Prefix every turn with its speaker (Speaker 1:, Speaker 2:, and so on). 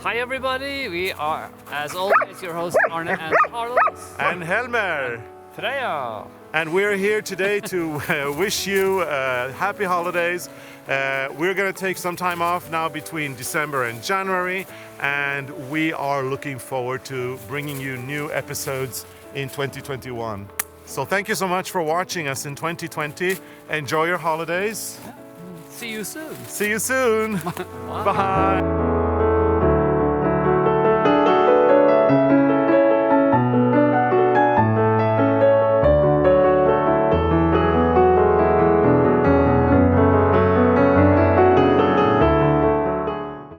Speaker 1: Hi everybody, we are as always your hosts Arne and Carlos.
Speaker 2: And Helmer.
Speaker 1: Freja.
Speaker 2: And we're here today to wish you happy holidays. We're going to take some time off now between December and January, and we are looking forward to bringing you new episodes in 2021. So thank you so much for watching us in 2020. Enjoy your holidays.
Speaker 1: See you soon.
Speaker 2: See you soon. Bye.